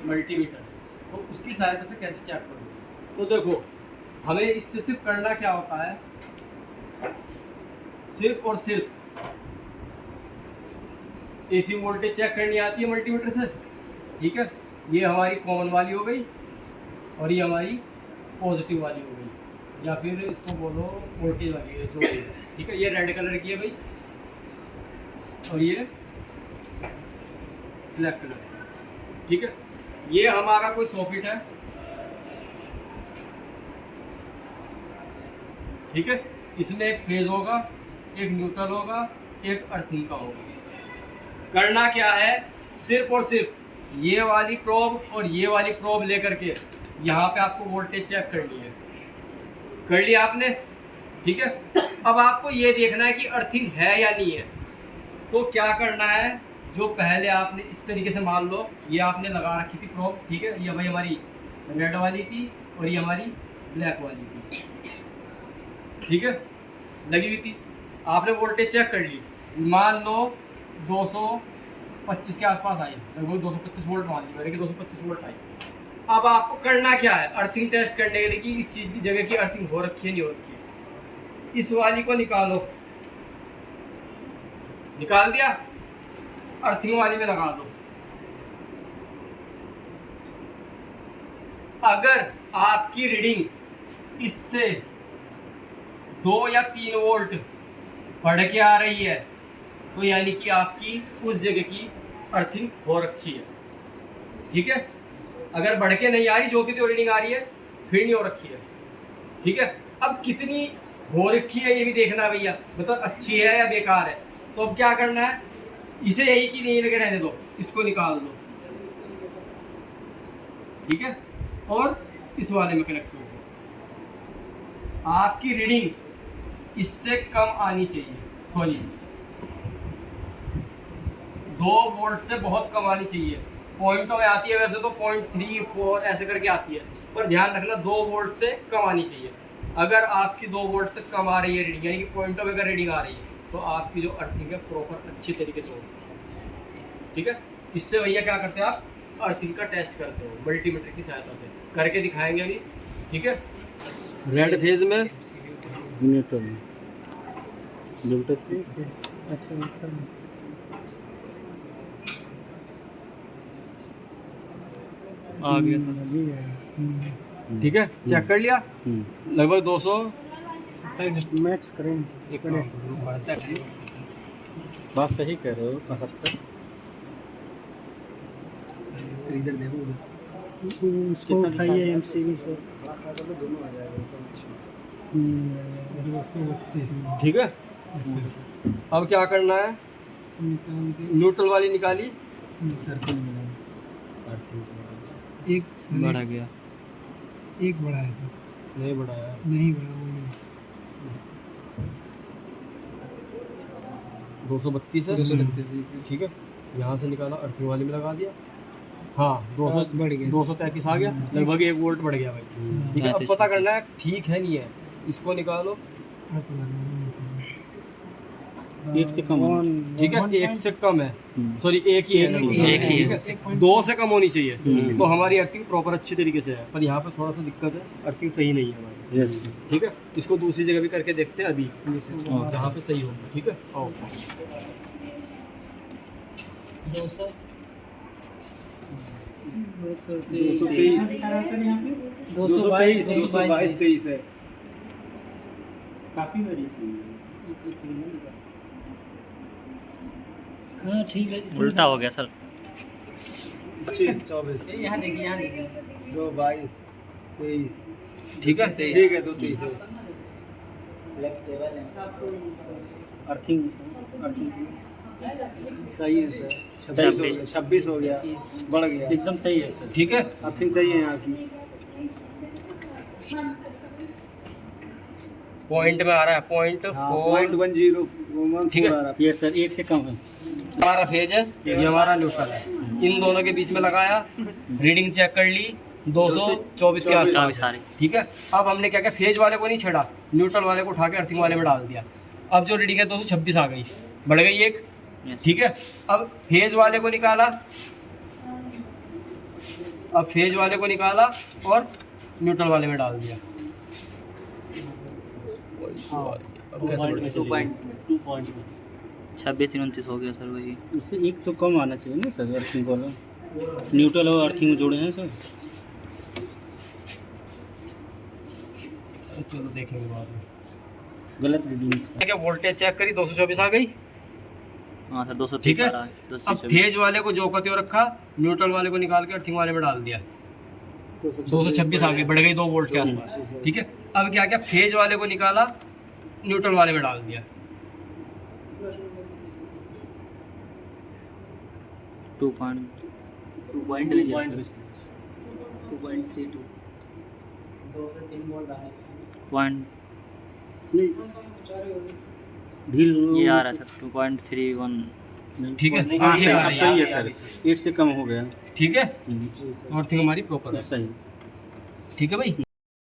Multimeter, तो उसकी सहायता से कैसे चेक करोगे। तो देखो हमें इससे सिर्फ करना क्या होता है, सिर्फ और सिर्फ एसी वोल्टेज चेक करनी आती है मल्टीमीटर से, ठीक है। ये हमारी कॉमन वाली हो गई और ये हमारी पॉजिटिव वाली हो गई, या फिर इसको बोलो वोल्टेज वाली है जो भी है, ठीक है। ये रेड कलर की है भाई और ये ब्लैक कलर, ठीक है। ये हमारा कोई सॉकेट है, ठीक है। इसमें एक फेज होगा, एक न्यूट्रल होगा, एक अर्थिंग का होगा। करना क्या है, सिर्फ और सिर्फ ये वाली प्रोब और ये वाली प्रोब लेकर के यहाँ पे आपको वोल्टेज चेक करनी है। कर लिया आपने, ठीक है। अब आपको ये देखना है कि अर्थिंग है या नहीं है। तो क्या करना है, जो पहले आपने इस तरीके से मान लो ये आपने लगा रखी थी प्रोब, ठीक है। ये भाई हमारी रेड वाली थी और ये हमारी ब्लैक वाली थी, ठीक है, लगी हुई थी। आपने वोल्टेज चेक कर ली, मान लो 225 के आसपास आई, लगभग 225 वोल्ट मान ली मैंने कि 225 वोल्ट आई। अब आपको करना क्या है, अर्थिंग टेस्ट करने के लिए कि इस चीज़ की जगह की अर्थिंग हो रखी है नहीं हो रखी है। इस वाली को निकालो, निकाल दिया, अर्थिंग वाली में लगा दो। अगर आपकी रीडिंग इससे 2 या 3 वोल्ट बढ़ के आ रही है तो यानी कि आपकी उस जगह की अर्थिंग हो रखी है, ठीक है। अगर बढ़ के नहीं आ रही, जो की जो रीडिंग आ रही है, फिर नहीं हो रखी है, ठीक है। अब कितनी हो रखी है ये भी देखना है भैया, मतलब अच्छी है या बेकार है। तो अब क्या करना है, इसे यही कि नहीं लगे रहने दो, इसको निकाल दो, ठीक है, और इस वाले में कनेक्ट कर दो। आपकी रीडिंग इससे कम आनी चाहिए, सॉरी 2 वोल्ट से बहुत कम आनी चाहिए। पॉइंटों में आती है वैसे तो 0.3, 4 ऐसे करके आती है, पर ध्यान रखना 2 वोल्ट से कम आनी चाहिए। अगर आपकी 2 वोल्ट से कम आ रही है रीडिंग, यानी कि पॉइंटों में अगर रीडिंग आ रही है, तो आपकी जो अर्थिंग है प्रॉपर अच्छी तरीके से होगी, ठीक है। इससे भैया क्या करते हैं, आप अर्थिंग का टेस्ट करते हो मल्टीमीटर की सहायता से, करके दिखाएंगे अभी, ठीक है। रेड फेज में न्यूट्रल ब्लूटूथ, अच्छा आ गया, ठीक है। चेक कर लिया, लगभग 227 मैक्स करें, एक बात सही कह रहे हो। 75 इधर देखो, उसको उठाइए एमसीबी से, दोनों आ जाएगा, 232 ठीक है। अब क्या करना है, न्यूट्रल वाली निकाली, एक बढ़ा गया, एक बड़ा है सर, नहीं बढ़ाया, नहीं बड़ा वो नहीं। 232 है, 232 ठीक है। यहाँ से निकाला, अर्थिंग वाली में लगा दिया, हाँ 200 बढ़ गया, 233 आ गया, लगभग 1 वोल्ट बढ़ गया भाई, ठीक है। अब पता करना है ठीक है नहीं है, इसको निकालो, एक से कम है, ठीक है, 1 से कम है, सॉरी एक ही है, एक ही है, ठीक है। 2 से कम होनी चाहिए, तो हमारी अर्थिंग प्रॉपर अच्छी तरीके से है, पर यहाँ पे थोड़ा सा दिक्कत है, अर्थिंग सही नहीं है हमारी, ठीक है। इसको दूसरी जगह भी करके देखते हैं अभी, जहाँ पे सही होगा, ठीक है। आओ 222 है, काफी बड़ी हाँ ठीक है, उल्टा हो गया सर। 25, 24, यहाँ देखिए, यहाँ देखिए, 2, 22, 23, ठीक है, ठीक है, 2, 23 है। अर्थिंग सही है सर, 26 हो गया, बढ़ गया, एकदम सही है सर, ठीक है। अर्थिंग सही है यहाँ की। पॉइंट में आ रहा है, पॉइंट 0.10 ठीक है। ये सर एक से कम है। हमारा फेज है, ये हमारा न्यूट्रल है, इन दोनों के बीच में लगाया, रीडिंग चेक कर ली, 224 के आसपास आ रही, ठीक है। अब हमने क्या किया, फेज वाले को नहीं छेड़ा, न्यूट्रल वाले को उठा के अर्थिंग वाले में डाल दिया। अब जो रीडिंग है 226 आ गई, बढ़ गई एक, ठीक है। अब फेज वाले को निकाला, अब फेज वाले को निकाला और न्यूट्रल वाले में डाल दिया। अब कैसे बढ़ेगा? 26-29 हो गया सर वही। उससे एक तो कम आना चाहिए ना सर, अर्थिंग वाला। न्यूट्रल और अर्थिंग जोड़े हैं सर। चलो देखेंगे बाद में। गलत रीडिंग। क्या वोल्टेज चेक करी 224 आ गई। हाँ सर 230 ठीक है। आ रहा है। अब 226। फेज वाले को जो का त्यों रखा, न्यूट्रल वाले को निकाल के अर्थिंग वाले में डाल दिया। 226 आ गई, बढ़ गई 2 वोल्ट के आसपास। ठीक है। अब क्या किया, फेज वाले को निकाला, न्यूट्रल वाले में डाल दिया। 2.32 पॉइंट ढील ये आ रहा है सर 2.31। ठीक है। हाँ ये सही, आ अब रही सही है है। सर, एक से कम हो गया। ठीक है। हम्म, अर्थिंग हमारी प्रॉपर है। सही। ठीक है भाई।